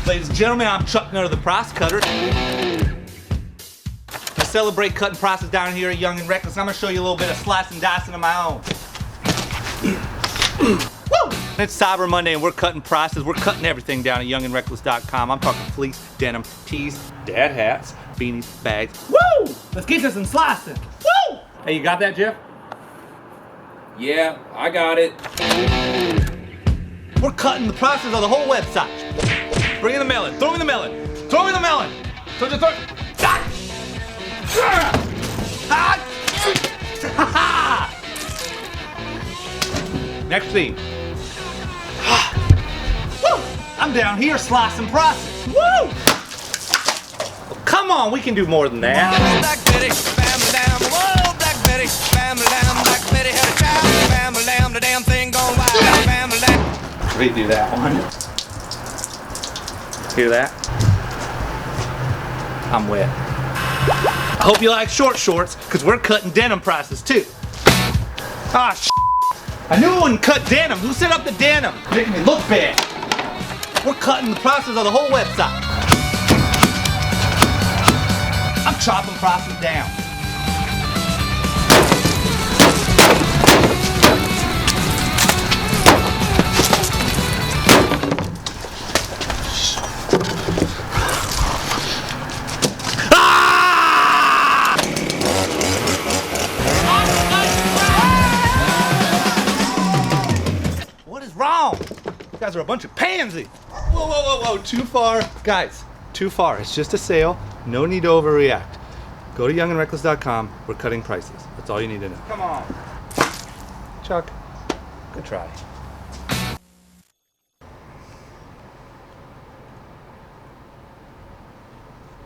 Ladies and gentlemen, I'm Chuck Nutter, the Price Cutter. I celebrate cutting prices down here at Young and Reckless. I'm gonna show you a little bit of slicing and dicing of my own. Woo! It's Cyber Monday and we're cutting prices. We're cutting everything down at youngandreckless.com. I'm talking fleece, denim, tees, dad hats, beanies, bags. Woo! Let's get this and slicing. Woo! Hey, you got that, Jeff? Yeah, I got it. We're cutting the prices of the whole website. Bring in the melon. Throw me the melon. Throw me the melon. Throw. Next thing. Woo! I'm down here slicing prices. Woo! Well, come on, we can do more than that. Black Betty, family lamb. Whoa, Black Betty, family lamb. Black Betty had a child, family lamb. The damn thing gone wild, family lamb. Redo that one. Hear that? I'm wet. I hope you like short shorts, because we're cutting denim prices too. Ah, I knew I wouldn't cut denim. Who set up the denim? Making me look bad. We're cutting the prices of the whole website. I'm chopping prices down. What is wrong? You guys are a bunch of pansies. Whoa, whoa, whoa, whoa, too far. Guys, too far. It's just a sale. No need to overreact. Go to youngandreckless.com. We're cutting prices. That's all you need to know. Come on. Chuck, good try.